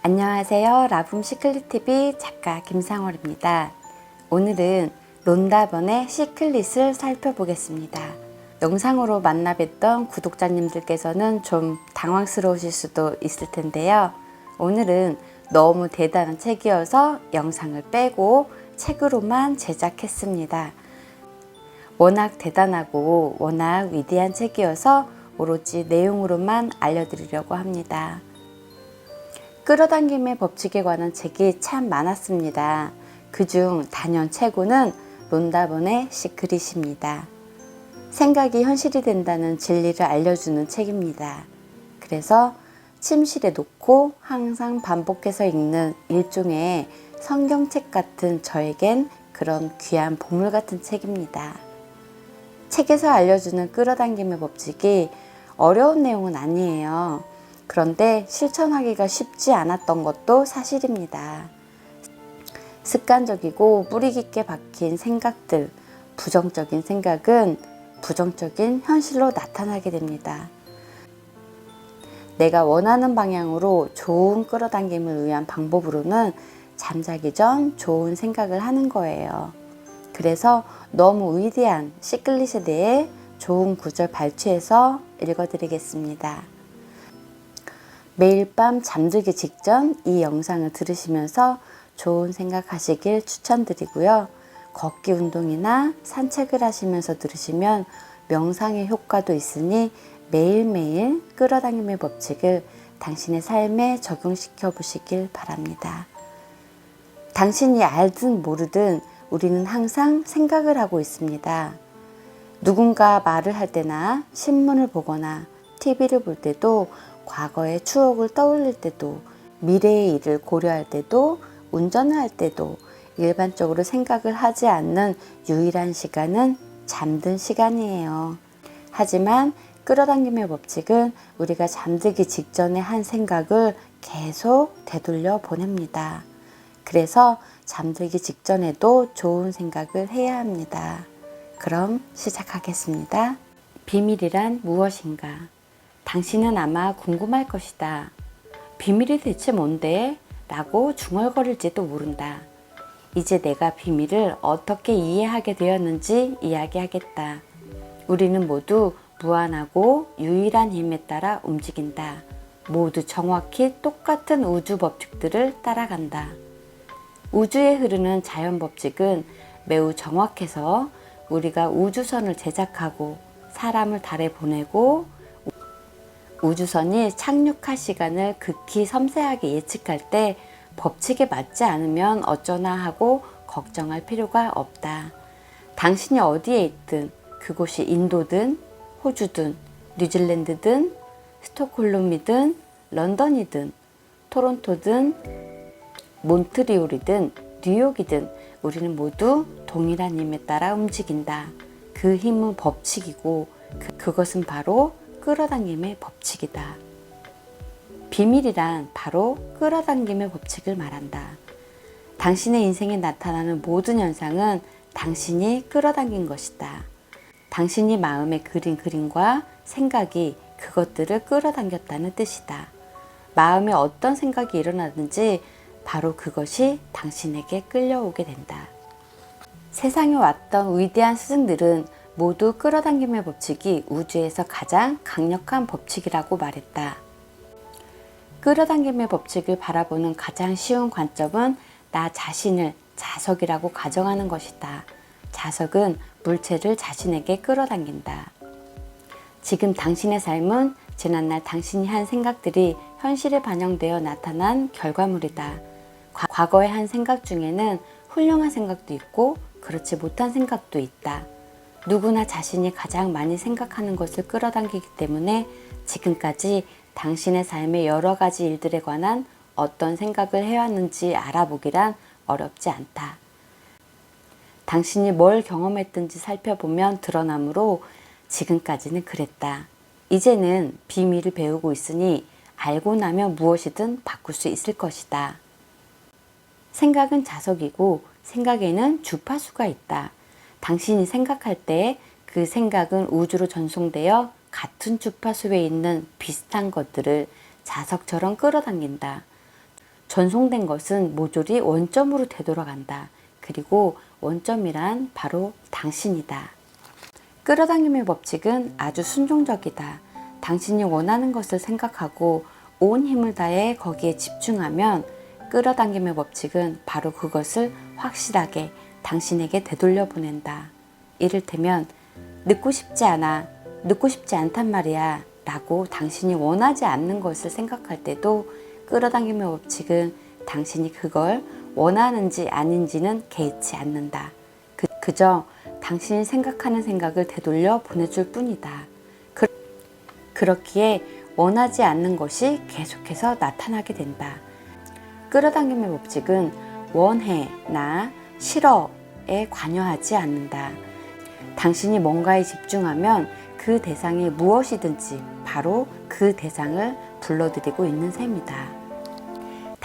안녕하세요. 라붐 시클릿TV 작가 김상월입니다. 오늘은 론다번의 시클릿을 살펴보겠습니다. 영상으로 만나 뵀던 구독자님들께서는 좀 당황스러우실 수도 있을 텐데요. 오늘은 너무 대단한 책이어서 영상을 빼고 책으로만 제작했습니다. 워낙 대단하고 워낙 위대한 책이어서 오로지 내용으로만 알려드리려고 합니다. 끌어당김의 법칙에 관한 책이 참 많았습니다. 그중 단연 최고는 론다번의 시크릿입니다. 생각이 현실이 된다는 진리를 알려주는 책입니다. 그래서 침실에 놓고 항상 반복해서 읽는 일종의 성경책 같은 저에겐 그런 귀한 보물 같은 책입니다. 책에서 알려주는 끌어당김의 법칙이 어려운 내용은 아니에요. 그런데 실천하기가 쉽지 않았던 것도 사실입니다. 습관적이고 뿌리 깊게 박힌 생각들, 부정적인 생각은 부정적인 현실로 나타나게 됩니다. 내가 원하는 방향으로 좋은 끌어당김을 위한 방법으로는 잠자기 전 좋은 생각을 하는 거예요. 그래서 너무 위대한 시클릿에 대해 좋은 구절 발췌해서 읽어드리겠습니다. 매일 밤 잠들기 직전 이 영상을 들으시면서 좋은 생각하시길 추천드리고요. 걷기 운동이나 산책을 하시면서 들으시면 명상의 효과도 있으니 매일매일 끌어당김의 법칙을 당신의 삶에 적용시켜 보시길 바랍니다. 당신이 알든 모르든 우리는 항상 생각을 하고 있습니다. 누군가 말을 할 때나 신문을 보거나 TV를 볼 때도 과거의 추억을 떠올릴 때도 미래의 일을 고려할 때도 운전을 할 때도 일반적으로 생각을 하지 않는 유일한 시간은 잠든 시간이에요. 하지만 끌어당김의 법칙은 우리가 잠들기 직전에 한 생각을 계속 되돌려 보냅니다. 그래서 잠들기 직전에도 좋은 생각을 해야 합니다. 그럼 시작하겠습니다. 비밀이란 무엇인가? 당신은 아마 궁금할 것이다. 비밀이 대체 뭔데? 라고 중얼거릴지도 모른다. 이제 내가 비밀을 어떻게 이해하게 되었는지 이야기하겠다. 우리는 모두 무한하고 유일한 힘에 따라 움직인다. 모두 정확히 똑같은 우주 법칙들을 따라간다. 우주에 흐르는 자연 법칙은 매우 정확해서 우리가 우주선을 제작하고 사람을 달에 보내고 우주선이 착륙할 시간을 극히 섬세하게 예측할 때 법칙에 맞지 않으면 어쩌나 하고 걱정할 필요가 없다. 당신이 어디에 있든 그곳이 인도든 호주든 뉴질랜드든 스톡홀름이든 런던이든 토론토든 몬트리올이든 뉴욕이든 우리는 모두 동일한 힘에 따라 움직인다. 그 힘은 법칙이고 그것은 바로 끌어당김의 법칙이다. 비밀이란 바로 끌어당김의 법칙을 말한다. 당신의 인생에 나타나는 모든 현상은 당신이 끌어당긴 것이다. 당신이 마음에 그린 그림과 생각이 그것들을 끌어당겼다는 뜻이다. 마음에 어떤 생각이 일어나든지 바로 그것이 당신에게 끌려오게 된다. 세상에 왔던 위대한 스승들은 모두 끌어당김의 법칙이 우주에서 가장 강력한 법칙이라고 말했다. 끌어당김의 법칙을 바라보는 가장 쉬운 관점은 나 자신을 자석이라고 가정하는 것이다. 자석은 물체를 자신에게 끌어당긴다. 지금 당신의 삶은 지난날 당신이 한 생각들이 현실에 반영되어 나타난 결과물이다. 과거에 한 생각 중에는 훌륭한 생각도 있고 그렇지 못한 생각도 있다. 누구나 자신이 가장 많이 생각하는 것을 끌어당기기 때문에 지금까지 당신의 삶의 여러 가지 일들에 관한 어떤 생각을 해왔는지 알아보기란 어렵지 않다. 당신이 뭘 경험했든지 살펴보면 드러나므로 지금까지는 그랬다. 이제는 비밀을 배우고 있으니 알고 나면 무엇이든 바꿀 수 있을 것이다. 생각은 자석이고 생각에는 주파수가 있다. 당신이 생각할 때 그 생각은 우주로 전송되어 같은 주파수에 있는 비슷한 것들을 자석처럼 끌어당긴다. 전송된 것은 모조리 원점으로 되돌아간다. 그리고 원점이란 바로 당신이다. 끌어당김의 법칙은 아주 순종적이다. 당신이 원하는 것을 생각하고 온 힘을 다해 거기에 집중하면 끌어당김의 법칙은 바로 그것을 확실하게 당신에게 되돌려 보낸다. 이를테면 늦고 싶지 않아, 늦고 싶지 않단 말이야 라고 당신이 원하지 않는 것을 생각할 때도 끌어당김의 법칙은 당신이 그걸 원하는지 아닌지는 개의치 않는다. 그저 당신이 생각하는 생각을 되돌려 보내줄 뿐이다. 그렇기에 원하지 않는 것이 계속해서 나타나게 된다. 끌어당김의 법칙은 원해, 나, 싫어에 관여하지 않는다. 당신이 뭔가에 집중하면 그 대상이 무엇이든지 바로 그 대상을 불러들이고 있는 셈이다.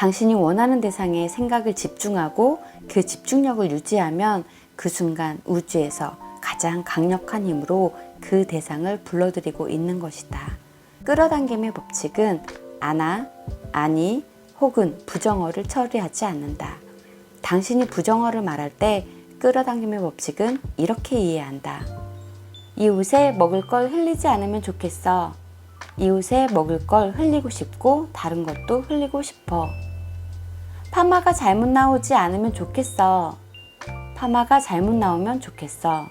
당신이 원하는 대상에 생각을 집중하고 그 집중력을 유지하면 그 순간 우주에서 가장 강력한 힘으로 그 대상을 불러들이고 있는 것이다. 끌어당김의 법칙은 아나, 아니 혹은 부정어를 처리하지 않는다. 당신이 부정어를 말할 때 끌어당김의 법칙은 이렇게 이해한다. 이웃에 먹을 걸 흘리지 않으면 좋겠어. 이웃에 먹을 걸 흘리고 싶고 다른 것도 흘리고 싶어. 파마가 잘못 나오지 않으면 좋겠어. 파마가 잘못 나오면 좋겠어.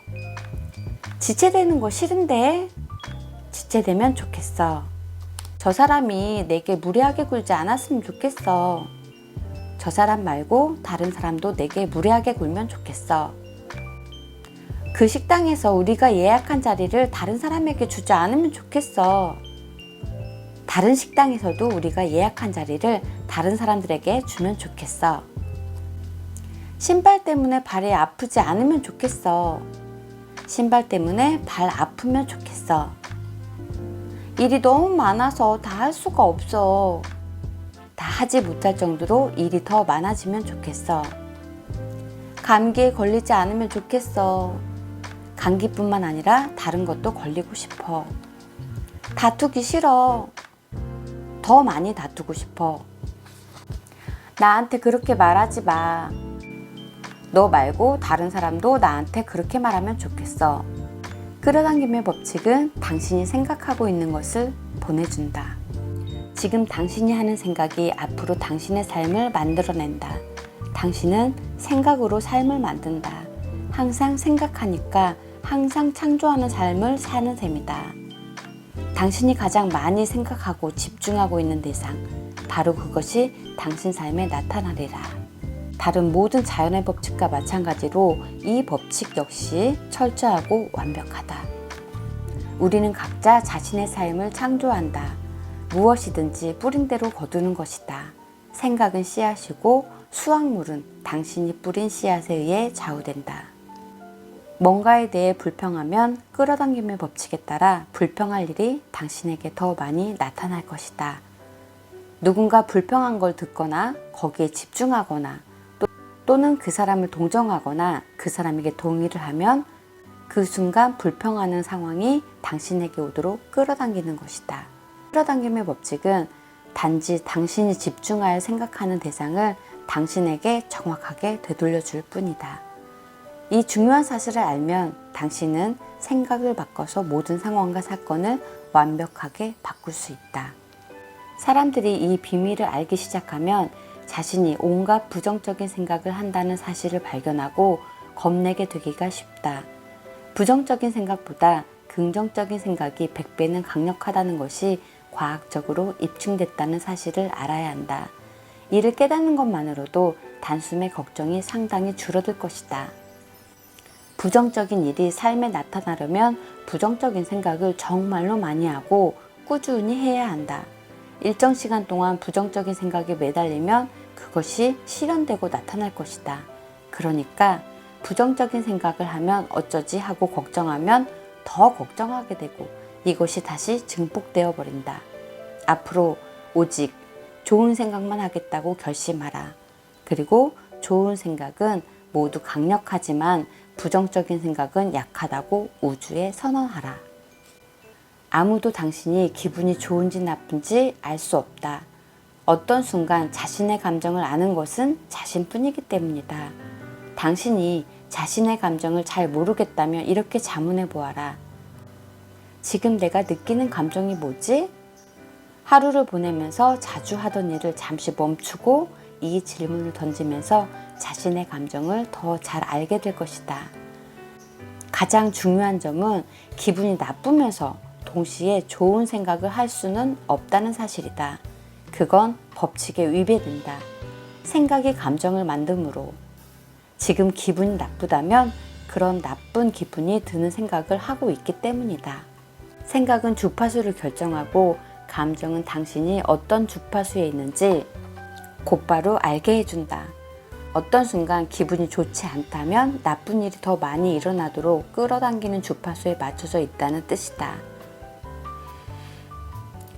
지체되는 거 싫은데? 지체되면 좋겠어. 저 사람이 내게 무례하게 굴지 않았으면 좋겠어. 저 사람 말고 다른 사람도 내게 무례하게 굴면 좋겠어. 그 식당에서 우리가 예약한 자리를 다른 사람에게 주지 않으면 좋겠어. 다른 식당에서도 우리가 예약한 자리를 다른 사람들에게 주면 좋겠어. 신발 때문에 발이 아프지 않으면 좋겠어. 신발 때문에 발 아프면 좋겠어. 일이 너무 많아서 다 할 수가 없어. 다 하지 못할 정도로 일이 더 많아지면 좋겠어. 감기에 걸리지 않으면 좋겠어. 감기뿐만 아니라 다른 것도 걸리고 싶어. 다투기 싫어. 더 많이 다투고 싶어. 나한테 그렇게 말하지 마. 너 말고 다른 사람도 나한테 그렇게 말하면 좋겠어. 끌어당김의 법칙은 당신이 생각하고 있는 것을 보내준다. 지금 당신이 하는 생각이 앞으로 당신의 삶을 만들어낸다. 당신은 생각으로 삶을 만든다. 항상 생각하니까 항상 창조하는 삶을 사는 셈이다. 당신이 가장 많이 생각하고 집중하고 있는 대상, 바로 그것이 당신 삶에 나타나리라. 다른 모든 자연의 법칙과 마찬가지로 이 법칙 역시 철저하고 완벽하다. 우리는 각자 자신의 삶을 창조한다. 무엇이든지 뿌린 대로 거두는 것이다. 생각은 씨앗이고 수확물은 당신이 뿌린 씨앗에 의해 좌우된다. 뭔가에 대해 불평하면 끌어당김의 법칙에 따라 불평할 일이 당신에게 더 많이 나타날 것이다. 누군가 불평한 걸 듣거나 거기에 집중하거나 또는 그 사람을 동정하거나 그 사람에게 동의를 하면 그 순간 불평하는 상황이 당신에게 오도록 끌어당기는 것이다. 끌어당김의 법칙은 단지 당신이 집중하여 생각하는 대상을 당신에게 정확하게 되돌려 줄 뿐이다. 이 중요한 사실을 알면 당신은 생각을 바꿔서 모든 상황과 사건을 완벽하게 바꿀 수 있다. 사람들이 이 비밀을 알기 시작하면 자신이 온갖 부정적인 생각을 한다는 사실을 발견하고 겁내게 되기가 쉽다. 부정적인 생각보다 긍정적인 생각이 100배는 강력하다는 것이 과학적으로 입증됐다는 사실을 알아야 한다. 이를 깨닫는 것만으로도 단숨에 걱정이 상당히 줄어들 것이다. 부정적인 일이 삶에 나타나려면 부정적인 생각을 정말로 많이 하고 꾸준히 해야 한다. 일정 시간 동안 부정적인 생각에 매달리면 그것이 실현되고 나타날 것이다. 그러니까 부정적인 생각을 하면 어쩌지 하고 걱정하면 더 걱정하게 되고 이것이 다시 증폭되어 버린다. 앞으로 오직 좋은 생각만 하겠다고 결심하라. 그리고 좋은 생각은 모두 강력하지만 부정적인 생각은 약하다고 우주에 선언하라. 아무도 당신이 기분이 좋은지 나쁜지 알 수 없다. 어떤 순간 자신의 감정을 아는 것은 자신뿐이기 때문이다. 당신이 자신의 감정을 잘 모르겠다면 이렇게 자문해 보아라. 지금 내가 느끼는 감정이 뭐지? 하루를 보내면서 자주 하던 일을 잠시 멈추고 이 질문을 던지면서 자신의 감정을 더 잘 알게 될 것이다. 가장 중요한 점은 기분이 나쁘면서 동시에 좋은 생각을 할 수는 없다는 사실이다. 그건 법칙에 위배된다. 생각이 감정을 만드므로. 지금 기분이 나쁘다면 그런 나쁜 기분이 드는 생각을 하고 있기 때문이다. 생각은 주파수를 결정하고 감정은 당신이 어떤 주파수에 있는지 곧바로 알게 해준다. 어떤 순간 기분이 좋지 않다면 나쁜 일이 더 많이 일어나도록 끌어당기는 주파수에 맞춰져 있다는 뜻이다.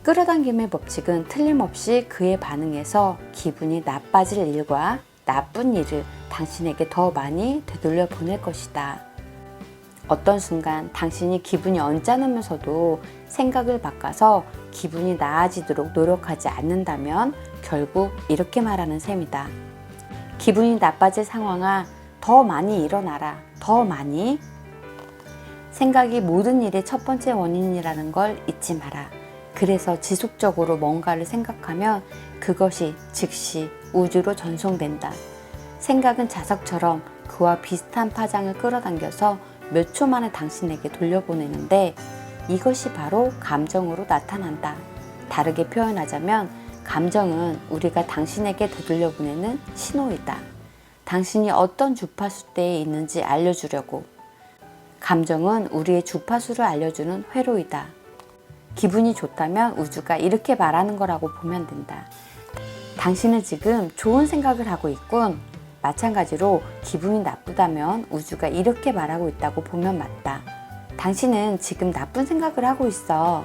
끌어당김의 법칙은 틀림없이 그에 반응해서 기분이 나빠질 일과 나쁜 일을 당신에게 더 많이 되돌려 보낼 것이다. 어떤 순간 당신이 기분이 언짢으면서도 생각을 바꿔서 기분이 나아지도록 노력하지 않는다면 결국 이렇게 말하는 셈이다. 기분이 나빠질 상황아, 더 많이 일어나라. 더 많이. 생각이 모든 일의 첫 번째 원인이라는 걸 잊지 마라. 그래서 지속적으로 뭔가를 생각하면 그것이 즉시 우주로 전송된다. 생각은 자석처럼 그와 비슷한 파장을 끌어당겨서 몇 초 만에 당신에게 돌려보내는데 이것이 바로 감정으로 나타난다. 다르게 표현하자면 감정은 우리가 당신에게 되돌려 보내는 신호이다. 당신이 어떤 주파수대에 있는지 알려주려고. 감정은 우리의 주파수를 알려주는 회로이다. 기분이 좋다면 우주가 이렇게 말하는 거라고 보면 된다. 당신은 지금 좋은 생각을 하고 있군. 마찬가지로 기분이 나쁘다면 우주가 이렇게 말하고 있다고 보면 맞다. 당신은 지금 나쁜 생각을 하고 있어.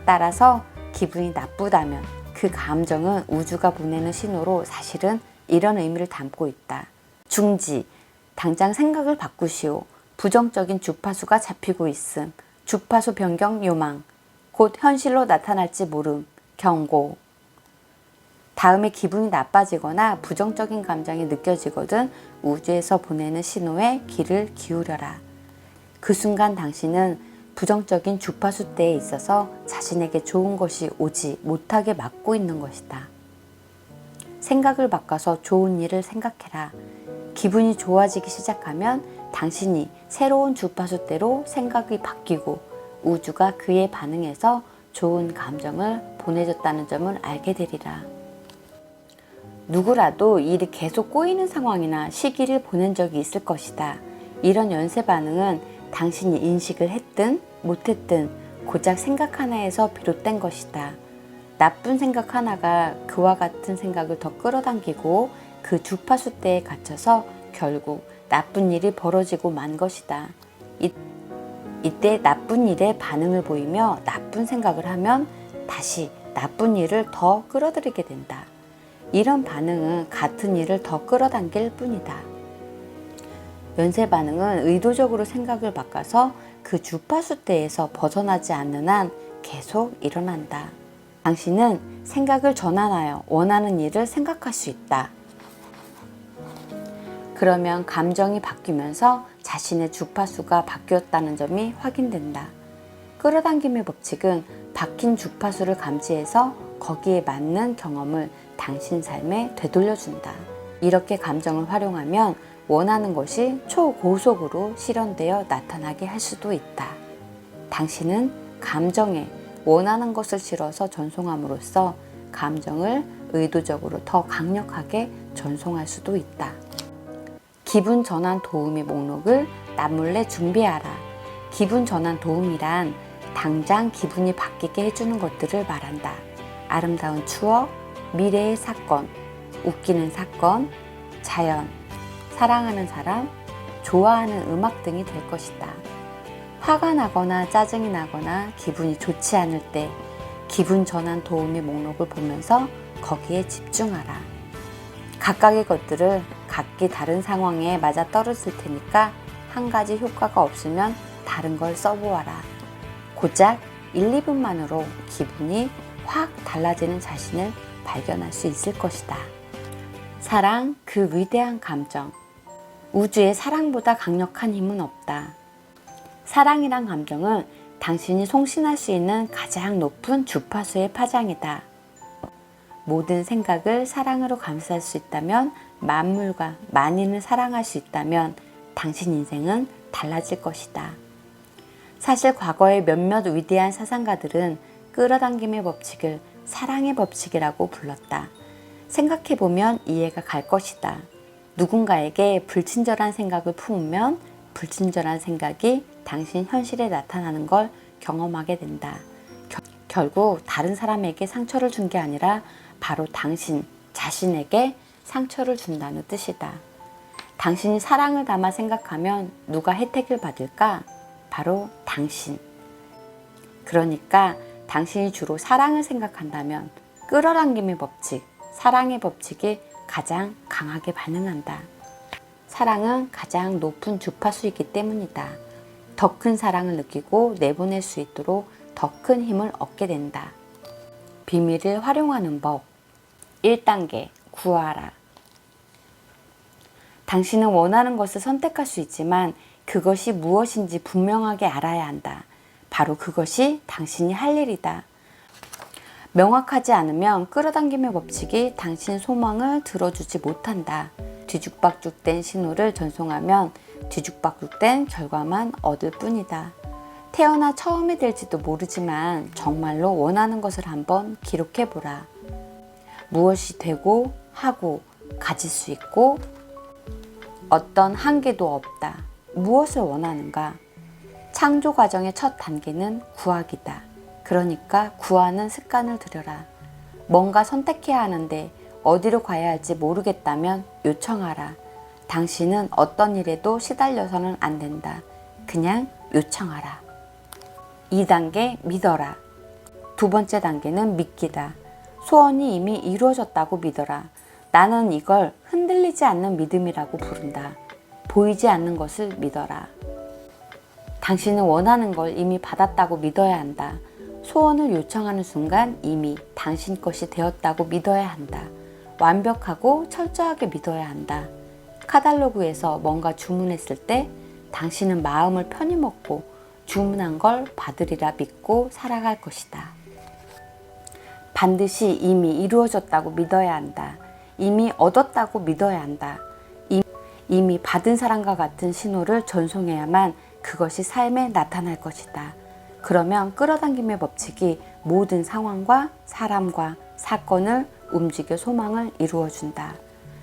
따라서 기분이 나쁘다면 그 감정은 우주가 보내는 신호로 사실은 이런 의미를 담고 있다. 중지, 당장 생각을 바꾸시오. 부정적인 주파수가 잡히고 있음. 주파수 변경 요망. 곧 현실로 나타날지 모름. 경고. 다음에 기분이 나빠지거나 부정적인 감정이 느껴지거든 우주에서 보내는 신호에 귀를 기울여라. 그 순간 당신은 부정적인 주파수대에 있어서 자신에게 좋은 것이 오지 못하게 막고 있는 것이다. 생각을 바꿔서 좋은 일을 생각해라. 기분이 좋아지기 시작하면 당신이 새로운 주파수대로 생각이 바뀌고 우주가 그에 반응해서 좋은 감정을 보내줬다는 점을 알게 되리라. 누구라도 일이 계속 꼬이는 상황이나 시기를 보낸 적이 있을 것이다. 이런 연쇄 반응은 당신이 인식을 했든 못했든 고작 생각 하나에서 비롯된 것이다. 나쁜 생각 하나가 그와 같은 생각을 더 끌어당기고 그 주파수대에 갇혀서 결국 나쁜 일이 벌어지고 만 것이다. 이때 나쁜 일에 반응을 보이며 나쁜 생각을 하면 다시 나쁜 일을 더 끌어들이게 된다. 이런 반응은 같은 일을 더 끌어당길 뿐이다. 연쇄 반응은 의도적으로 생각을 바꿔서 그 주파수대에서 벗어나지 않는 한 계속 일어난다. 당신은 생각을 전환하여 원하는 일을 생각할 수 있다. 그러면 감정이 바뀌면서 자신의 주파수가 바뀌었다는 점이 확인된다. 끌어당김의 법칙은 바뀐 주파수를 감지해서 거기에 맞는 경험을 당신 삶에 되돌려준다. 이렇게 감정을 활용하면 원하는 것이 초고속으로 실현되어 나타나게 할 수도 있다. 당신은 감정에 원하는 것을 실어서 전송함으로써 감정을 의도적으로 더 강력하게 전송할 수도 있다. 기분 전환 도우미 목록을 남몰래 준비하라. 기분 전환 도우미란 당장 기분이 바뀌게 해주는 것들을 말한다. 아름다운 추억, 미래의 사건, 웃기는 사건, 자연, 사랑하는 사람, 좋아하는 음악 등이 될 것이다. 화가 나거나 짜증이 나거나 기분이 좋지 않을 때 기분 전환 도우미 목록을 보면서 거기에 집중하라. 각각의 것들을 각기 다른 상황에 맞아 떨어질 테니까 한 가지 효과가 없으면 다른 걸 써보아라. 고작 1, 2분만으로 기분이 확 달라지는 자신을 발견할 수 있을 것이다. 사랑, 그 위대한 감정. 우주에 사랑보다 강력한 힘은 없다. 사랑이란 감정은 당신이 송신할 수 있는 가장 높은 주파수의 파장이다. 모든 생각을 사랑으로 감쌀 수 있다면, 만물과 만인을 사랑할 수 있다면 당신 인생은 달라질 것이다. 사실 과거의 몇몇 위대한 사상가들은 끌어당김의 법칙을 사랑의 법칙이라고 불렀다. 생각해보면 이해가 갈 것이다. 누군가에게 불친절한 생각을 품으면 불친절한 생각이 당신 현실에 나타나는 걸 경험하게 된다. 결국 다른 사람에게 상처를 준 게 아니라 바로 당신 자신에게 상처를 준다는 뜻이다. 당신이 사랑을 담아 생각하면 누가 혜택을 받을까? 바로 당신. 그러니까 당신이 주로 사랑을 생각한다면 끌어당김의 법칙, 사랑의 법칙이 가장 강하게 반응한다. 사랑은 가장 높은 주파수이기 때문이다. 더 큰 사랑을 느끼고 내보낼 수 있도록 더 큰 힘을 얻게 된다. 비밀을 활용하는 법. 1단계, 구하라. 당신은 원하는 것을 선택할 수 있지만 그것이 무엇인지 분명하게 알아야 한다. 바로 그것이 당신이 할 일이다. 명확하지 않으면 끌어당김의 법칙이 당신 소망을 들어주지 못한다. 뒤죽박죽된 신호를 전송하면 뒤죽박죽된 결과만 얻을 뿐이다. 태어나 처음이 될지도 모르지만 정말로 원하는 것을 한번 기록해보라. 무엇이 되고 하고 가질 수 있고 어떤 한계도 없다. 무엇을 원하는가? 창조 과정의 첫 단계는 구하기다. 그러니까 구하는 습관을 들여라. 뭔가 선택해야 하는데 어디로 가야 할지 모르겠다면 요청하라. 당신은 어떤 일에도 시달려서는 안 된다. 그냥 요청하라. 2단계, 믿어라. 두 번째 단계는 믿기다. 소원이 이미 이루어졌다고 믿어라. 나는 이걸 흔들리지 않는 믿음이라고 부른다. 보이지 않는 것을 믿어라. 당신은 원하는 걸 이미 받았다고 믿어야 한다. 소원을 요청하는 순간 이미 당신 것이 되었다고 믿어야 한다. 완벽하고 철저하게 믿어야 한다. 카탈로그에서 뭔가 주문했을 때 당신은 마음을 편히 먹고 주문한 걸 받으리라 믿고 살아갈 것이다. 반드시 이미 이루어졌다고 믿어야 한다. 이미 얻었다고 믿어야 한다. 이미 받은 사람과 같은 신호를 전송해야만 그것이 삶에 나타날 것이다. 그러면 끌어당김의 법칙이 모든 상황과 사람과 사건을 움직여 소망을 이루어준다.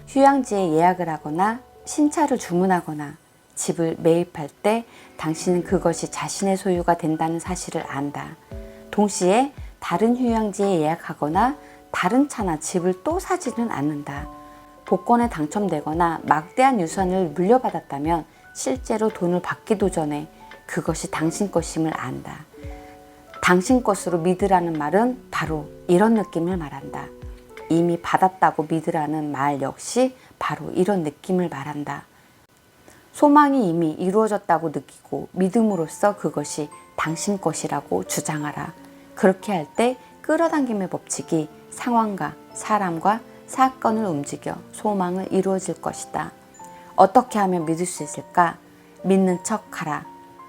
휴양지에 예약을 하거나 신차를 주문하거나 집을 매입할 때 당신은 그것이 자신의 소유가 된다는 사실을 안다. 동시에 다른 휴양지에 예약하거나 다른 차나 집을 또 사지는 않는다. 복권에 당첨되거나 막대한 유산을 물려받았다면 실제로 돈을 받기도 전에 그것이 당신 것임을 안다. 당신 것으로 믿으라는 말은 바로 이런 느낌을 말한다. 이미 받았다고 믿으라는 말 역시 바로 이런 느낌을 말한다. 소망이 이미 이루어졌다고 느끼고 믿음으로써 그것이 당신 것이라고 주장하라. 그렇게 할 때 끌어당김의 법칙이 상황과 사람과 사건을 움직여 소망을 이루어질 것이다. 어떻게 하면 믿을 수 있을까? 믿는 척 하라.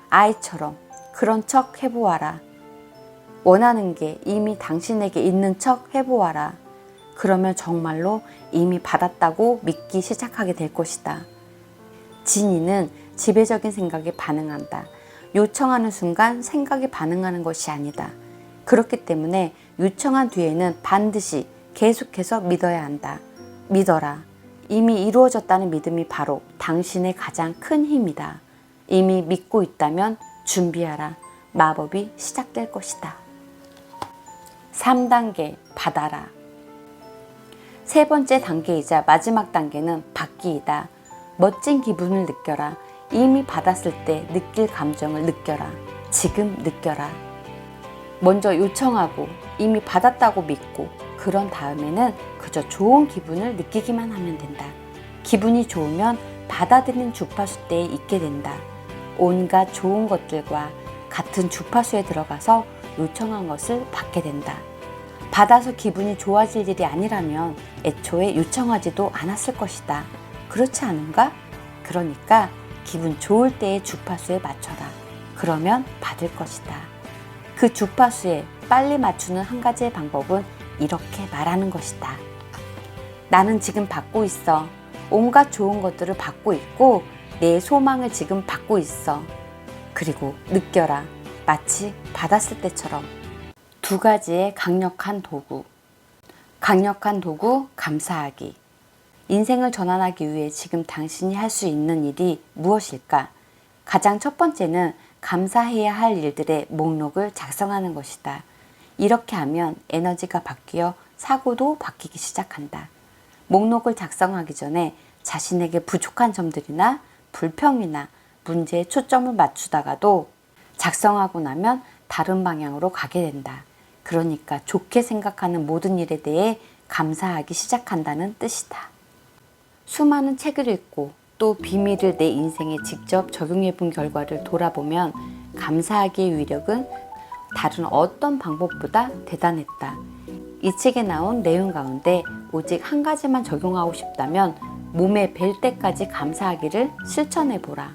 아이처럼 그런 척 해보아라. 원하는 게 이미 당신에게 있는 척 해보아라. 그러면 정말로 이미 받았다고 믿기 시작하게 될 것이다. 진이는 지배적인 생각에 반응한다. 요청하는 순간 생각이 반응하는 것이 아니다. 그렇기 때문에 요청한 뒤에는 반드시 계속해서 믿어야 한다. 믿어라. 이미 이루어졌다는 믿음이 바로 당신의 가장 큰 힘이다. 이미 믿고 있다면 준비하라. 마법이 시작될 것이다. 3단계, 받아라. 세 번째 단계이자 마지막 단계는 받기이다. 멋진 기분을 느껴라. 이미 받았을 때 느낄 감정을 느껴라. 지금 느껴라. 먼저 요청하고 이미 받았다고 믿고 그런 다음에는 그저 좋은 기분을 느끼기만 하면 된다. 기분이 좋으면 받아들이는 주파수대에 있게 된다. 온갖 좋은 것들과 같은 주파수에 들어가서 요청한 것을 받게 된다. 받아서 기분이 좋아질 일이 아니라면 애초에 요청하지도 않았을 것이다. 그렇지 않은가? 그러니까 기분 좋을 때의 주파수에 맞춰라. 그러면 받을 것이다. 그 주파수에 빨리 맞추는 한 가지의 방법은 이렇게 말하는 것이다. 나는 지금 받고 있어. 온갖 좋은 것들을 받고 있고 내 소망을 지금 받고 있어. 그리고 느껴라. 마치 받았을 때처럼. 두 가지의 강력한 도구. 강력한 도구, 감사하기. 인생을 전환하기 위해 지금 당신이 할 수 있는 일이 무엇일까? 가장 첫 번째는 감사해야 할 일들의 목록을 작성하는 것이다. 이렇게 하면 에너지가 바뀌어 사고도 바뀌기 시작한다. 목록을 작성하기 전에 자신에게 부족한 점들이나 불평이나 문제에 초점을 맞추다가도 작성하고 나면 다른 방향으로 가게 된다. 그러니까 좋게 생각하는 모든 일에 대해 감사하기 시작한다는 뜻이다. 수많은 책을 읽고 또 비밀을 내 인생에 직접 적용해 본 결과를 돌아보면 감사하기의 위력은 다른 어떤 방법보다 대단했다. 이 책에 나온 내용 가운데 오직 한 가지만 적용하고 싶다면 몸에 뵐 때까지 감사하기를 실천해 보라.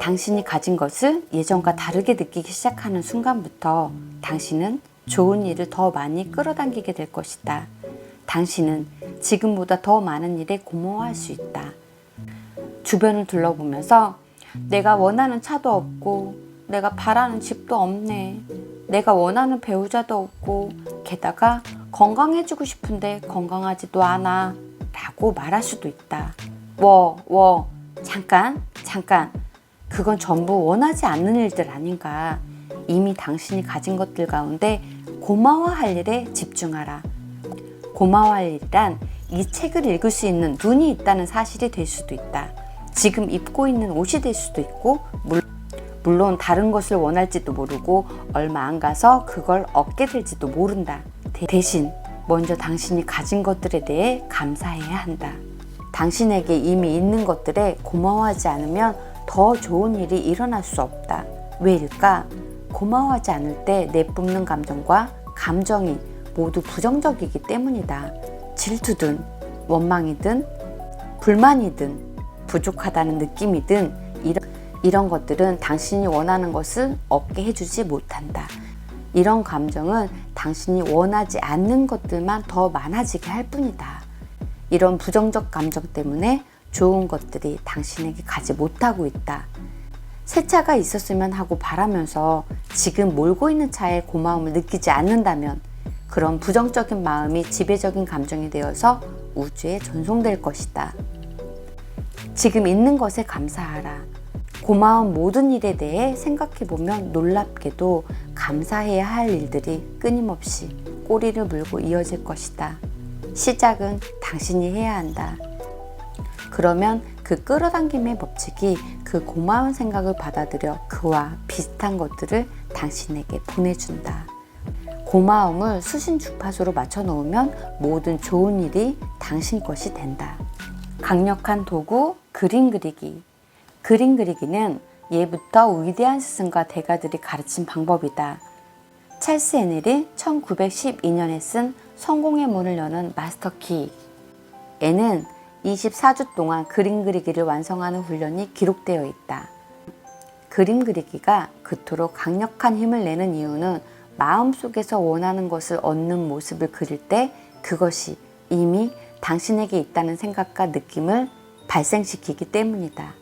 당신이 가진 것을 예전과 다르게 느끼기 시작하는 순간부터 당신은 좋은 일을 더 많이 끌어당기게 될 것이다. 당신은 지금보다 더 많은 일에 고마워할 수 있다. 주변을 둘러보면서 내가 원하는 차도 없고 내가 바라는 집도 없네. 내가 원하는 배우자도 없고 게다가 건강해지고 싶은데 건강하지도 않아 라고 말할 수도 있다. 잠깐. 그건 전부 원하지 않는 일들 아닌가. 이미 당신이 가진 것들 가운데 고마워할 일에 집중하라. 고마워할 일이란 이 책을 읽을 수 있는 눈이 있다는 사실이 될 수도 있다. 지금 입고 있는 옷이 될 수도 있고 물론 다른 것을 원할지도 모르고 얼마 안 가서 그걸 얻게 될지도 모른다. 대신 먼저 당신이 가진 것들에 대해 감사해야 한다. 당신에게 이미 있는 것들에 고마워하지 않으면 더 좋은 일이 일어날 수 없다. 왜일까? 고마워하지 않을 때 내뿜는 감정과 감정이 모두 부정적이기 때문이다. 질투든 원망이든 불만이든 부족하다는 느낌이든 이런 것들은 당신이 원하는 것을 얻게 해주지 못한다. 이런 감정은 당신이 원하지 않는 것들만 더 많아지게 할 뿐이다. 이런 부정적 감정 때문에 좋은 것들이 당신에게 가지 못하고 있다. 새 차가 있었으면 하고 바라면서 지금 몰고 있는 차에 고마움을 느끼지 않는다면 그런 부정적인 마음이 지배적인 감정이 되어서 우주에 전송될 것이다. 지금 있는 것에 감사하라. 고마운 모든 일에 대해 생각해보면 놀랍게도 감사해야 할 일들이 끊임없이 꼬리를 물고 이어질 것이다. 시작은 당신이 해야 한다. 그러면 그 끌어당김의 법칙이 그 고마운 생각을 받아들여 그와 비슷한 것들을 당신에게 보내준다. 고마움을 수신 주파수로 맞춰 놓으면 모든 좋은 일이 당신 것이 된다. 강력한 도구, 그림 그리기. 그림 그리기는 예부터 위대한 스승과 대가들이 가르친 방법이다. 찰스 에넬이 1912년에 쓴 성공의 문을 여는 마스터키. 에는 24주 동안 그림 그리기를 완성하는 훈련이 기록되어 있다. 그림 그리기가 그토록 강력한 힘을 내는 이유는 마음속에서 원하는 것을 얻는 모습을 그릴 때 그것이 이미 당신에게 있다는 생각과 느낌을 발생시키기 때문이다.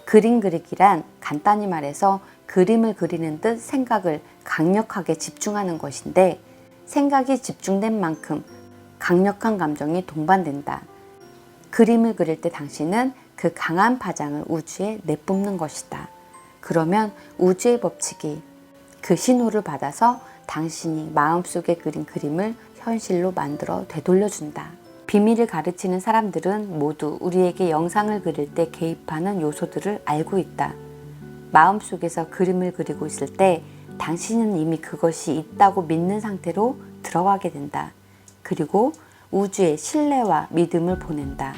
그림 그리기란 간단히 말해서 그림을 그리는 듯 생각을 강력하게 집중하는 것인데 생각이 집중된 만큼 강력한 감정이 동반된다. 그림을 그릴 때 당신은 그 강한 파장을 우주에 내뿜는 것이다. 그러면 우주의 법칙이 그 신호를 받아서 당신이 마음속에 그린 그림을 현실로 만들어 되돌려준다. 비밀을 가르치는 사람들은 모두 우리에게 영상을 그릴 때 개입하는 요소들을 알고 있다. 마음속에서 그림을 그리고 있을 때 당신은 이미 그것이 있다고 믿는 상태로 들어가게 된다. 그리고 우주에 신뢰와 믿음을 보낸다.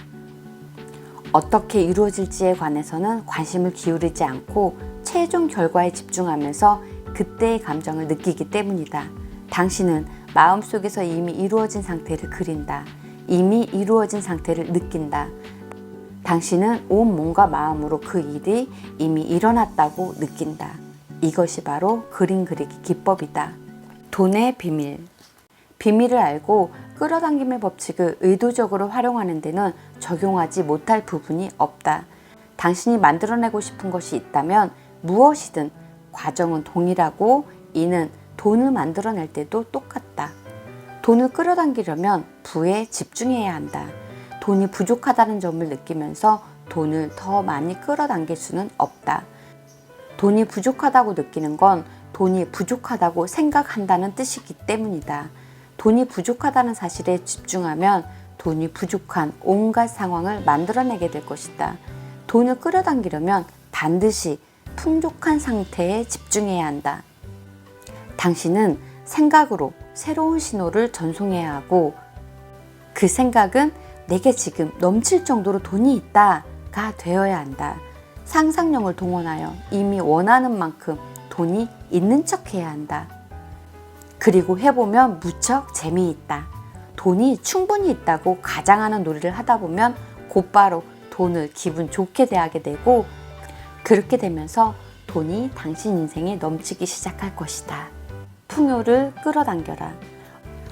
어떻게 이루어질지에 관해서는 관심을 기울이지 않고 최종 결과에 집중하면서 그때의 감정을 느끼기 때문이다. 당신은 마음속에서 이미 이루어진 상태를 그린다. 이미 이루어진 상태를 느낀다. 당신은 온 몸과 마음으로 그 일이 이미 일어났다고 느낀다. 이것이 바로 그림 그리기 기법이다. 돈의 비밀. 비밀을 알고 끌어당김의 법칙을 의도적으로 활용하는 데는 적용하지 못할 부분이 없다. 당신이 만들어내고 싶은 것이 있다면 무엇이든 과정은 동일하고 이는 돈을 만들어낼 때도 똑같다. 돈을 끌어당기려면 부에 집중해야 한다. 돈이 부족하다는 점을 느끼면서 돈을 더 많이 끌어당길 수는 없다. 돈이 부족하다고 느끼는 건 돈이 부족하다고 생각한다는 뜻이기 때문이다. 돈이 부족하다는 사실에 집중하면 돈이 부족한 온갖 상황을 만들어내게 될 것이다. 돈을 끌어당기려면 반드시 풍족한 상태에 집중해야 한다. 당신은 생각으로 새로운 신호를 전송해야 하고 그 생각은 내게 지금 넘칠 정도로 돈이 있다가 되어야 한다. 상상력을 동원하여 이미 원하는 만큼 돈이 있는 척 해야 한다. 그리고 해보면 무척 재미있다. 돈이 충분히 있다고 가장하는 놀이를 하다 보면 곧바로 돈을 기분 좋게 대하게 되고 그렇게 되면서 돈이 당신 인생에 넘치기 시작할 것이다. 풍요를 끌어당겨라.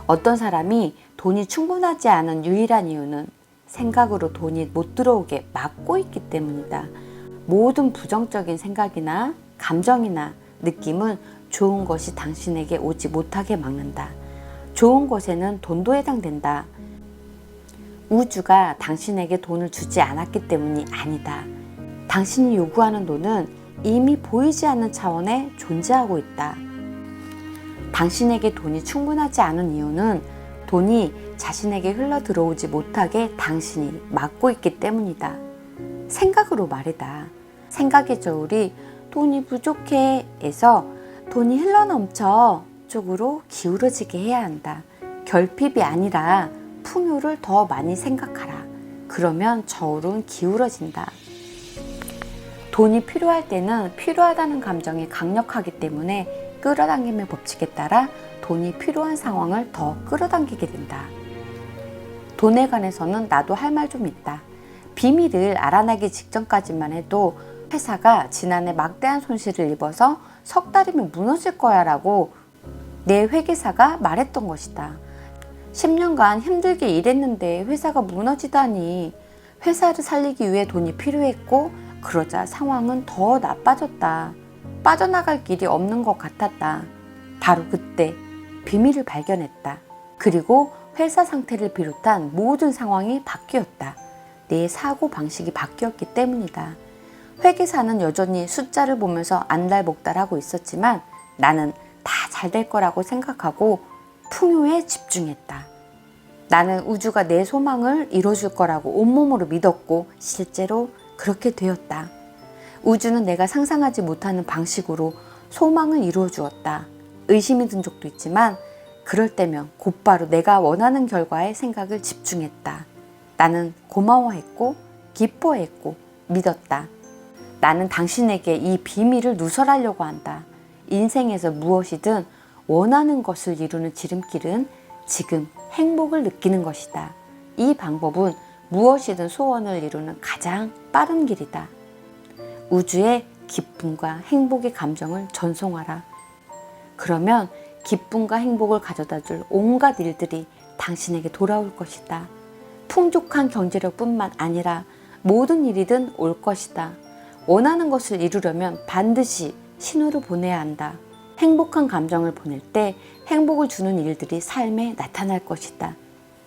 어떤 사람이 돈이 충분하지 않은 유일한 이유는 생각으로 돈이 못 들어오게 막고 있기 때문이다. 모든 부정적인 생각이나 감정이나 느낌은 좋은 것이 당신에게 오지 못하게 막는다. 좋은 것에는 돈도 해당된다. 우주가 당신에게 돈을 주지 않았기 때문이 아니다. 당신이 요구하는 돈은 이미 보이지 않는 차원에 존재하고 있다. 당신에게 돈이 충분하지 않은 이유는 돈이 자신에게 흘러 들어오지 못하게 당신이 막고 있기 때문이다. 생각으로 말이다. 생각의 저울이 돈이 부족해에서 돈이 흘러넘쳐 쪽으로 기울어지게 해야 한다. 결핍이 아니라 풍요를 더 많이 생각하라. 그러면 저울은 기울어진다. 돈이 필요할 때는 필요하다는 감정이 강력하기 때문에 끌어당김의 법칙에 따라 돈이 필요한 상황을 더 끌어당기게 된다. 돈에 관해서는 나도 할 말 좀 있다. 비밀을 알아내기 직전까지만 해도 회사가 지난해 막대한 손실을 입어서 석 달이면 무너질 거야 라고 내 회계사가 말했던 것이다. 10년간 힘들게 일했는데 회사가 무너지다니. 회사를 살리기 위해 돈이 필요했고 그러자 상황은 더 나빠졌다. 빠져나갈 길이 없는 것 같았다. 바로 그때 비밀을 발견했다. 그리고 회사 상태를 비롯한 모든 상황이 바뀌었다. 내 사고 방식이 바뀌었기 때문이다. 회계사는 여전히 숫자를 보면서 안달복달하고 있었지만 나는 다 잘 될 거라고 생각하고 풍요에 집중했다. 나는 우주가 내 소망을 이뤄줄 거라고 온몸으로 믿었고 실제로 그렇게 되었다. 우주는 내가 상상하지 못하는 방식으로 소망을 이루어 주었다. 의심이 든 적도 있지만 그럴 때면 곧바로 내가 원하는 결과에 생각을 집중했다. 나는 고마워했고 기뻐했고 믿었다. 나는 당신에게 이 비밀을 누설하려고 한다. 인생에서 무엇이든 원하는 것을 이루는 지름길은 지금 행복을 느끼는 것이다. 이 방법은 무엇이든 소원을 이루는 가장 빠른 길이다. 우주에 기쁨과 행복의 감정을 전송하라. 그러면 기쁨과 행복을 가져다 줄 온갖 일들이 당신에게 돌아올 것이다. 풍족한 경제력뿐만 아니라 모든 일이든 올 것이다. 원하는 것을 이루려면 반드시 신호를 보내야 한다. 행복한 감정을 보낼 때 행복을 주는 일들이 삶에 나타날 것이다.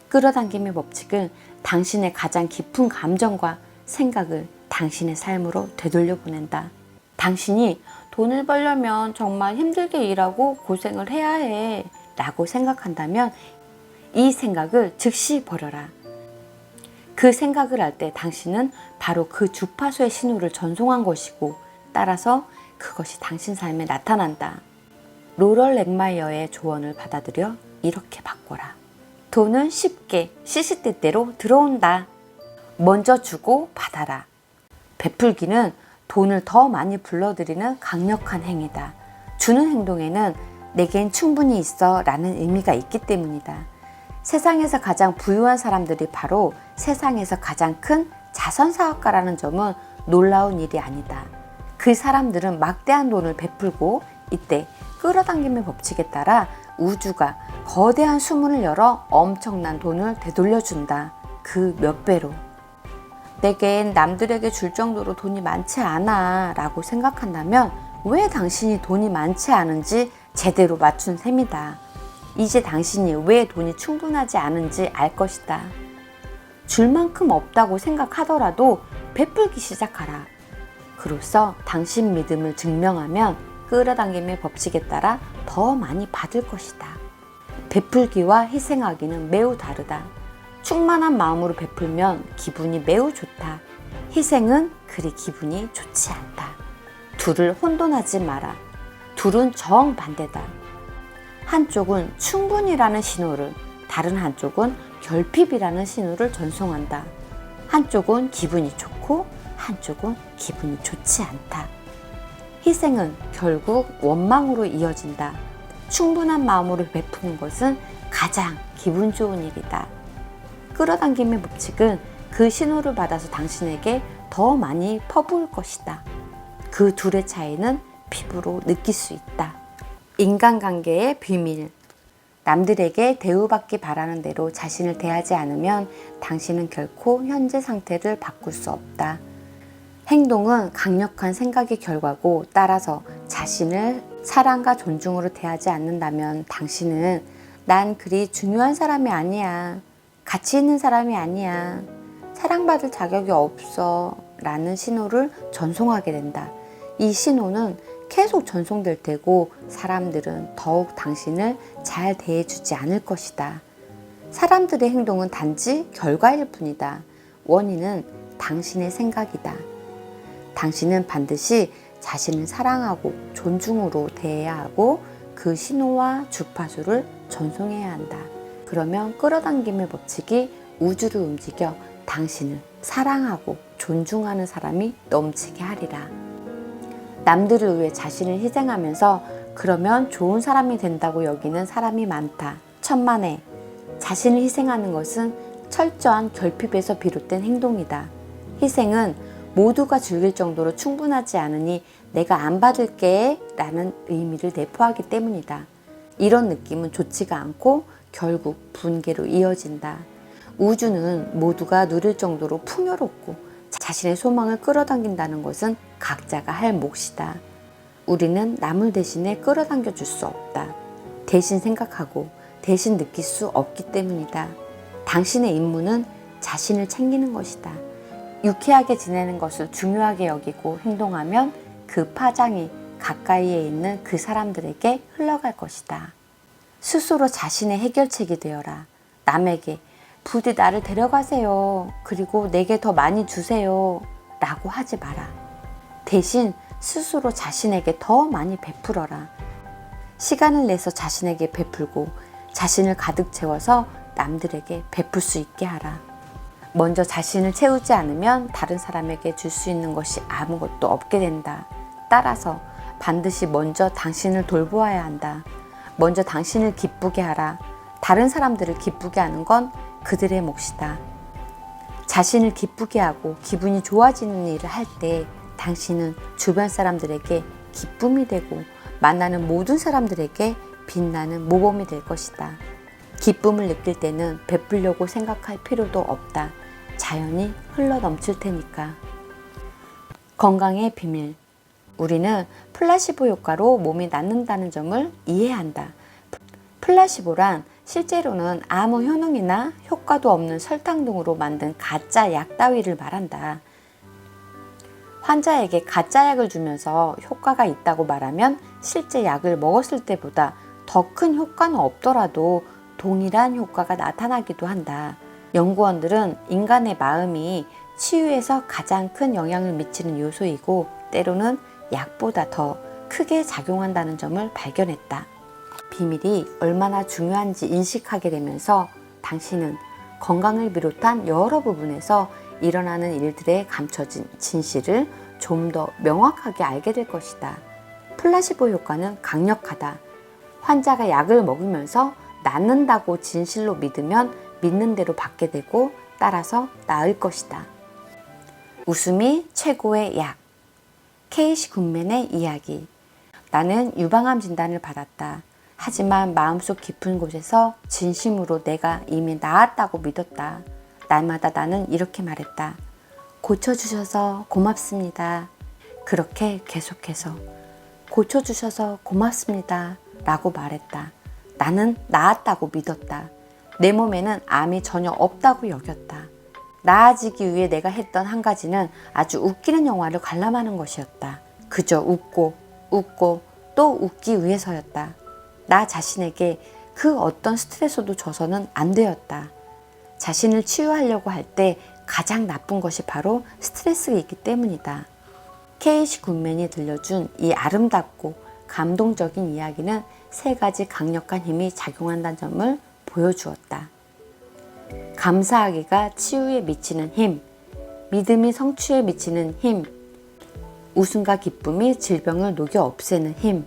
끌어당김의 법칙은 당신의 가장 깊은 감정과 생각을 당신의 삶으로 되돌려 보낸다. 당신이 돈을 벌려면 정말 힘들게 일하고 고생을 해야 해 라고 생각한다면 이 생각을 즉시 버려라. 그 생각을 할 때 당신은 바로 그 주파수의 신호를 전송한 것이고 따라서 그것이 당신 삶에 나타난다. 로럴 렉마이어의 조언을 받아들여 이렇게 바꿔라. 돈은 쉽게 시시때때로 들어온다. 먼저 주고 받아라. 베풀기는 돈을 더 많이 불러들이는 강력한 행위다. 주는 행동에는 내겐 충분히 있어 라는 의미가 있기 때문이다. 세상에서 가장 부유한 사람들이 바로 세상에서 가장 큰 자선사업가라는 점은 놀라운 일이 아니다. 그 사람들은 막대한 돈을 베풀고 이때 끌어당김의 법칙에 따라 우주가 거대한 수문을 열어 엄청난 돈을 되돌려준다. 그 몇 배로. 내겐 남들에게 줄 정도로 돈이 많지 않아 라고 생각한다면 왜 당신이 돈이 많지 않은지 제대로 맞춘 셈이다. 이제 당신이 왜 돈이 충분하지 않은지 알 것이다. 줄 만큼 없다고 생각하더라도 베풀기 시작하라. 그로써 당신 믿음을 증명하면 끌어당김의 법칙에 따라 더 많이 받을 것이다. 베풀기와 희생하기는 매우 다르다. 충만한 마음으로 베풀면 기분이 매우 좋다. 희생은 그리 기분이 좋지 않다. 둘을 혼돈하지 마라. 둘은 정반대다. 한쪽은 충분이라는 신호를, 다른 한쪽은 결핍이라는 신호를 전송한다. 한쪽은 기분이 좋고 한쪽은 기분이 좋지 않다. 희생은 결국 원망으로 이어진다. 충분한 마음으로 베푸는 것은 가장 기분 좋은 일이다. 끌어당김의 법칙은 그 신호를 받아서 당신에게 더 많이 퍼부을 것이다. 그 둘의 차이는 피부로 느낄 수 있다. 인간관계의 비밀. 남들에게 대우받기 바라는 대로 자신을 대하지 않으면 당신은 결코 현재 상태를 바꿀 수 없다. 행동은 강력한 생각의 결과고, 따라서 자신을 사랑과 존중으로 대하지 않는다면 당신은 난 그리 중요한 사람이 아니야, 가치 있는 사람이 아니야, 사랑받을 자격이 없어 라는 신호를 전송하게 된다. 이 신호는 계속 전송될 테고 사람들은 더욱 당신을 잘 대해주지 않을 것이다. 사람들의 행동은 단지 결과일 뿐이다. 원인은 당신의 생각이다. 당신은 반드시 자신을 사랑하고 존중으로 대해야 하고 그 신호와 주파수를 전송해야 한다. 그러면 끌어당김의 법칙이 우주를 움직여 당신을 사랑하고 존중하는 사람이 넘치게 하리라. 남들을 위해 자신을 희생하면서 그러면 좋은 사람이 된다고 여기는 사람이 많다. 천만에, 자신을 희생하는 것은 철저한 결핍에서 비롯된 행동이다. 희생은 모두가 즐길 정도로 충분하지 않으니 내가 안 받을게 라는 의미를 내포하기 때문이다. 이런 느낌은 좋지가 않고 결국 분개로 이어진다. 우주는 모두가 누릴 정도로 풍요롭고 자신의 소망을 끌어당긴다는 것은 각자가 할 몫이다. 우리는 남을 대신에 끌어당겨 줄 수 없다. 대신 생각하고 대신 느낄 수 없기 때문이다. 당신의 임무는 자신을 챙기는 것이다. 유쾌하게 지내는 것을 중요하게 여기고 행동하면 그 파장이 가까이에 있는 그 사람들에게 흘러갈 것이다. 스스로 자신의 해결책이 되어라. 남에게 부디 나를 데려가세요. 그리고 내게 더 많이 주세요. 라고 하지 마라. 대신 스스로 자신에게 더 많이 베풀어라. 시간을 내서 자신에게 베풀고 자신을 가득 채워서 남들에게 베풀 수 있게 하라. 먼저 자신을 채우지 않으면 다른 사람에게 줄 수 있는 것이 아무것도 없게 된다. 따라서 반드시 먼저 당신을 돌보아야 한다. 먼저 당신을 기쁘게 하라. 다른 사람들을 기쁘게 하는 건 그들의 몫이다. 자신을 기쁘게 하고 기분이 좋아지는 일을 할 때 당신은 주변 사람들에게 기쁨이 되고 만나는 모든 사람들에게 빛나는 모범이 될 것이다. 기쁨을 느낄 때는 베풀려고 생각할 필요도 없다. 자연히 흘러 넘칠 테니까. 건강의 비밀. 우리는 플라시보 효과로 몸이 낫는다는 점을 이해한다. 플라시보란 실제로는 아무 효능이나 효과도 없는 설탕 등으로 만든 가짜 약 따위를 말한다. 환자에게 가짜 약을 주면서 효과가 있다고 말하면 실제 약을 먹었을 때보다 더 큰 효과는 없더라도 동일한 효과가 나타나기도 한다. 연구원들은 인간의 마음이 치유에서 가장 큰 영향을 미치는 요소이고 때로는 약보다 더 크게 작용한다는 점을 발견했다. 비밀이 얼마나 중요한지 인식하게 되면서 당신은 건강을 비롯한 여러 부분에서 일어나는 일들에 감춰진 진실을 좀 더 명확하게 알게 될 것이다. 플라시보 효과는 강력하다. 환자가 약을 먹으면서 낫는다고 진실로 믿으면 믿는 대로 받게 되고 따라서 나을 것이다. 웃음이 최고의 약. 케이시 굿맨의 이야기. 나는 유방암 진단을 받았다. 하지만 마음속 깊은 곳에서 진심으로 내가 이미 나았다고 믿었다. 날마다 나는 이렇게 말했다. 고쳐주셔서 고맙습니다. 그렇게 계속해서 고쳐주셔서 고맙습니다. 라고 말했다. 나는 나았다고 믿었다. 내 몸에는 암이 전혀 없다고 여겼다. 나아지기 위해 내가 했던 한 가지는 아주 웃기는 영화를 관람하는 것이었다. 그저 웃고 또 웃기 위해서였다. 나 자신에게 그 어떤 스트레스도 줘서는 안 되었다. 자신을 치유하려고 할 때 가장 나쁜 것이 바로 스트레스이기 때문이다. 케이시 굿맨이 들려준 이 아름답고 감동적인 이야기는 3가지 강력한 힘이 작용한다는 점을 보여주었다. 감사하기가 치유에 미치는 힘, 믿음이 성취에 미치는 힘, 웃음과 기쁨이 질병을 녹여 없애는 힘.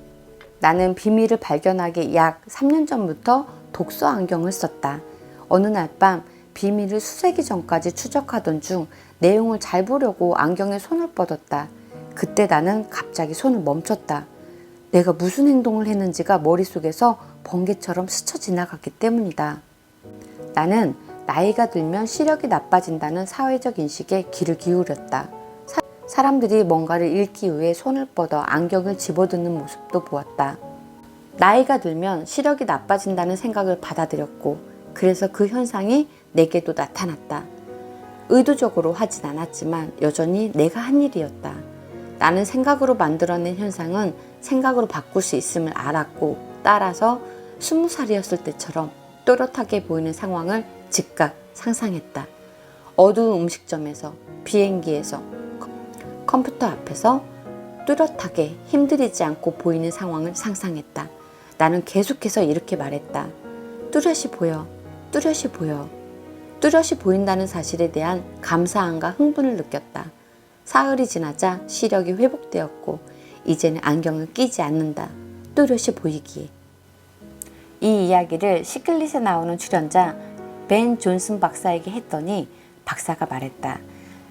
나는 비밀을 발견하기 약 3년 전부터 독서 안경을 썼다. 어느 날 밤 비밀을 수세기 전까지 추적하던 중 내용을 잘 보려고 안경에 손을 뻗었다. 그때 나는 갑자기 손을 멈췄다. 내가 무슨 행동을 했는지가 머릿속에서 번개처럼 스쳐 지나갔기 때문이다. 나는 나이가 들면 시력이 나빠진다는 사회적 인식에 귀를 기울였다. 사람들이 뭔가를 읽기 위해 손을 뻗어 안경을 집어드는 모습도 보았다. 나이가 들면 시력이 나빠진다는 생각을 받아들였고, 그래서 그 현상이 내게도 나타났다. 의도적으로 하진 않았지만 여전히 내가 한 일이었다. 나는 생각으로 만들어낸 현상은 생각으로 바꿀 수 있음을 알았고, 따라서 20살이었을 때처럼 또렷하게 보이는 상황을 즉각 상상했다. 어두운 음식점에서, 비행기에서, 컴퓨터 앞에서 뚜렷하게 힘들이지 않고 보이는 상황을 상상했다. 나는 계속해서 이렇게 말했다. 뚜렷이 보여, 뚜렷이 보여. 뚜렷이 보인다는 사실에 대한 감사함과 흥분을 느꼈다. 사흘이 지나자 시력이 회복되었고 이제는 안경을 끼지 않는다. 뚜렷이 보이기에. 이 이야기를 시클릿에 나오는 출연자 벤 존슨 박사에게 했더니 박사가 말했다.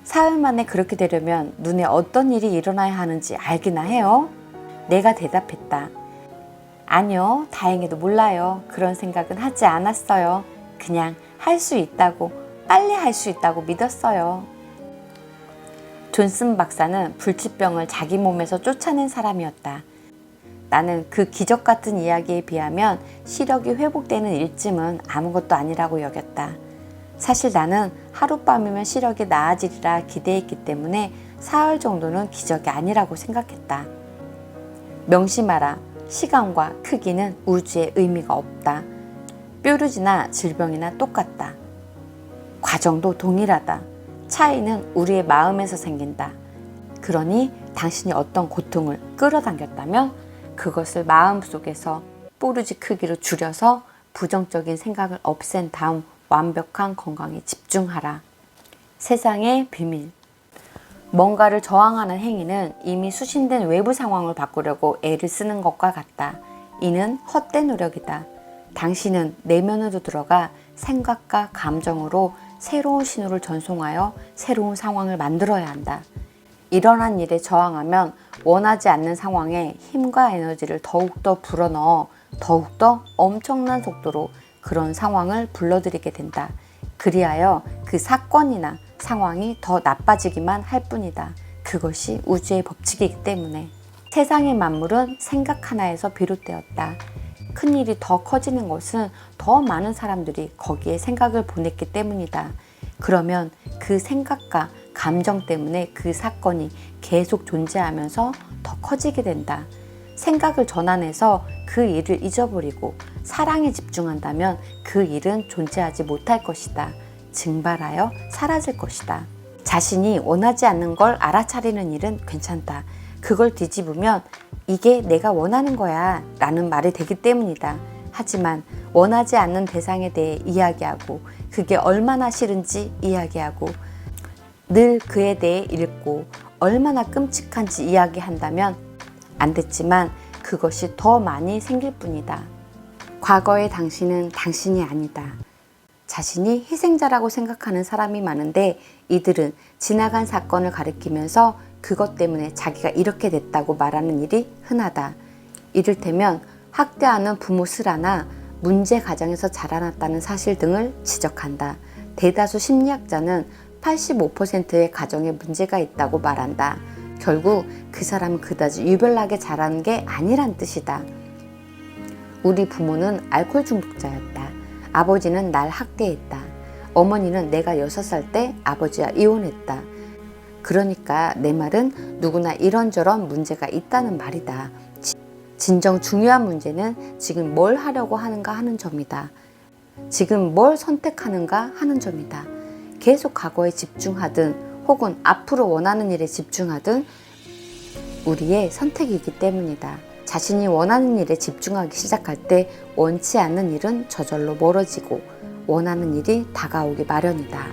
사흘 만에 그렇게 되려면 눈에 어떤 일이 일어나야 하는지 알기나 해요? 내가 대답했다. 아니요, 다행히도 몰라요. 그런 생각은 하지 않았어요. 그냥 할 수 있다고, 빨리 할 수 있다고 믿었어요. 존슨 박사는 불치병을 자기 몸에서 쫓아낸 사람이었다. 나는 그 기적 같은 이야기에 비하면 시력이 회복되는 일쯤은 아무것도 아니라고 여겼다. 사실 나는 하룻밤이면 시력이 나아지리라 기대했기 때문에 사흘 정도는 기적이 아니라고 생각했다. 명심하라. 시간과 크기는 우주에 의미가 없다. 뾰루지나 질병이나 똑같다. 과정도 동일하다. 차이는 우리의 마음에서 생긴다. 그러니 당신이 어떤 고통을 끌어당겼다면 그것을 마음속에서 뾰루지 크기로 줄여서 부정적인 생각을 없앤 다음 완벽한 건강에 집중하라. 세상의 비밀. 뭔가를 저항하는 행위는 이미 수신된 외부 상황을 바꾸려고 애를 쓰는 것과 같다. 이는 헛된 노력이다. 당신은 내면으로 들어가 생각과 감정으로 새로운 신호를 전송하여 새로운 상황을 만들어야 한다. 일어난 일에 저항하면 원하지 않는 상황에 힘과 에너지를 더욱더 불어넣어 더욱더 엄청난 속도로 그런 상황을 불러들이게 된다. 그리하여 그 사건이나 상황이 더 나빠지기만 할 뿐이다. 그것이 우주의 법칙이기 때문에. 세상의 만물은 생각 하나에서 비롯되었다. 큰일이 더 커지는 것은 더 많은 사람들이 거기에 생각을 보냈기 때문이다. 그러면 그 생각과 감정 때문에 그 사건이 계속 존재하면서 더 커지게 된다. 생각을 전환해서 그 일을 잊어버리고 사랑에 집중한다면 그 일은 존재하지 못할 것이다. 증발하여 사라질 것이다. 자신이 원하지 않는 걸 알아차리는 일은 괜찮다. 그걸 뒤집으면 이게 내가 원하는 거야 라는 말이 되기 때문이다. 하지만 원하지 않는 대상에 대해 이야기하고 그게 얼마나 싫은지 이야기하고 늘 그에 대해 읽고 얼마나 끔찍한지 이야기한다면 안 됐지만 그것이 더 많이 생길 뿐이다. 과거의 당신은 당신이 아니다. 자신이 희생자라고 생각하는 사람이 많은데 이들은 지나간 사건을 가리키면서 그것 때문에 자기가 이렇게 됐다고 말하는 일이 흔하다. 이를테면 학대하는 부모 슬하나 문제 가정에서 자라났다는 사실 등을 지적한다. 대다수 심리학자는 85%의 가정에 문제가 있다고 말한다. 결국 그 사람은 그다지 유별나게 자란 게 아니란 뜻이다. 우리 부모는 알코올 중독자였다. 아버지는 날 학대했다. 어머니는 내가 6살 때 아버지와 이혼했다. 그러니까 내 말은 누구나 이런저런 문제가 있다는 말이다. 진정 중요한 문제는 지금 뭘 하려고 하는가 하는 점이다. 지금 뭘 선택하는가 하는 점이다. 계속 과거에 집중하든 혹은 앞으로 원하는 일에 집중하든 우리의 선택이기 때문이다. 자신이 원하는 일에 집중하기 시작할 때 원치 않는 일은 저절로 멀어지고 원하는 일이 다가오기 마련이다.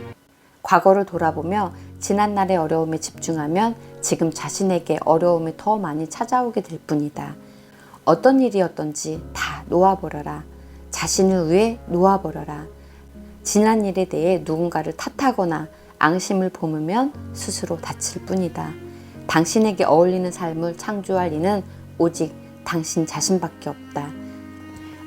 과거를 돌아보며 지난날의 어려움에 집중하면 지금 자신에게 어려움이 더 많이 찾아오게 될 뿐이다. 어떤 일이었던지 다 놓아버려라. 자신을 위해 놓아버려라. 지난 일에 대해 누군가를 탓하거나 앙심을 품으면 스스로 다칠 뿐이다. 당신에게 어울리는 삶을 창조할 이는 오직 당신 자신밖에 없다.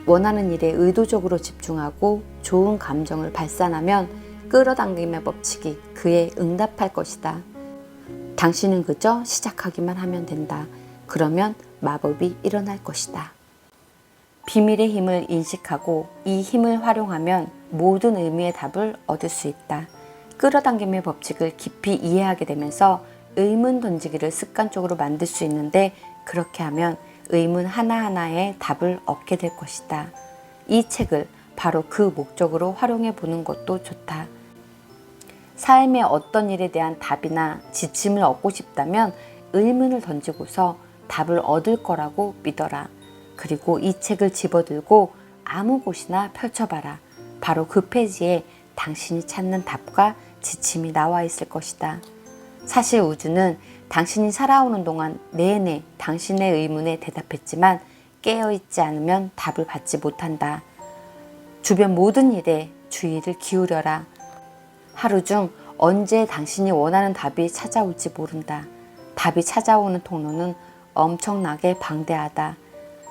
원하는 일에 의도적으로 집중하고 좋은 감정을 발산하면 끌어당김의 법칙이 그에 응답할 것이다. 당신은 그저 시작하기만 하면 된다. 그러면 마법이 일어날 것이다. 비밀의 힘을 인식하고 이 힘을 활용하면 모든 의미의 답을 얻을 수 있다. 끌어당김의 법칙을 깊이 이해하게 되면서 의문 던지기를 습관적으로 만들 수 있는데 그렇게 하면 의문 하나하나에 답을 얻게 될 것이다. 이 책을 바로 그 목적으로 활용해 보는 것도 좋다. 삶의 어떤 일에 대한 답이나 지침을 얻고 싶다면 의문을 던지고서 답을 얻을 거라고 믿어라. 그리고 이 책을 집어들고 아무 곳이나 펼쳐봐라. 바로 그 페이지에 당신이 찾는 답과 지침이 나와 있을 것이다. 사실 우주는 당신이 살아오는 동안 내내 당신의 의문에 대답했지만 깨어있지 않으면 답을 받지 못한다. 주변 모든 일에 주의를 기울여라. 하루 중 언제 당신이 원하는 답이 찾아올지 모른다. 답이 찾아오는 통로는 엄청나게 방대하다.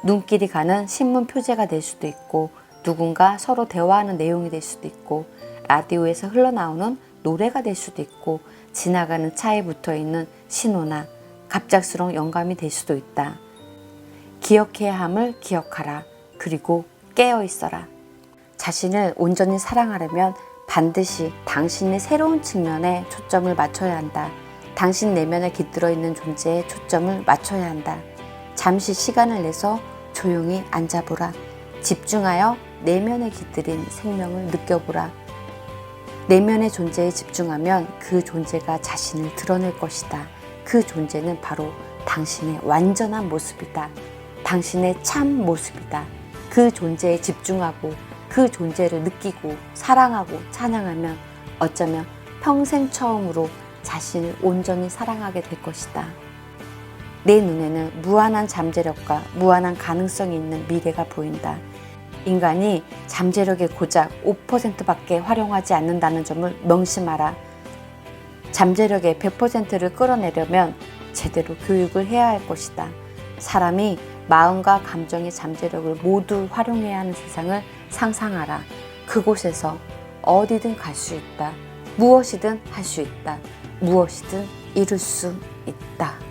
눈길이 가는 신문 표제가 될 수도 있고 누군가 서로 대화하는 내용이 될 수도 있고 라디오에서 흘러나오는 노래가 될 수도 있고 지나가는 차에 붙어있는 신호나 갑작스러운 영감이 될 수도 있다. 기억해야 함을 기억하라. 그리고 깨어있어라. 자신을 온전히 사랑하려면 반드시 당신의 새로운 측면에 초점을 맞춰야 한다. 당신 내면에 깃들어 있는 존재에 초점을 맞춰야 한다. 잠시 시간을 내서 조용히 앉아보라. 집중하여 내면에 깃들인 생명을 느껴보라. 내면의 존재에 집중하면 그 존재가 자신을 드러낼 것이다. 그 존재는 바로 당신의 완전한 모습이다. 당신의 참 모습이다. 그 존재에 집중하고 그 존재를 느끼고 사랑하고 찬양하면 어쩌면 평생 처음으로 자신을 온전히 사랑하게 될 것이다. 내 눈에는 무한한 잠재력과 무한한 가능성이 있는 미래가 보인다. 인간이 잠재력의 고작 5%밖에 활용하지 않는다는 점을 명심하라. 잠재력의 100%를 끌어내려면 제대로 교육을 해야 할 것이다. 사람이 마음과 감정의 잠재력을 모두 활용해야 하는 세상을 상상하라. 그곳에서 어디든 갈 수 있다. 무엇이든 할 수 있다. 무엇이든 이룰 수 있다.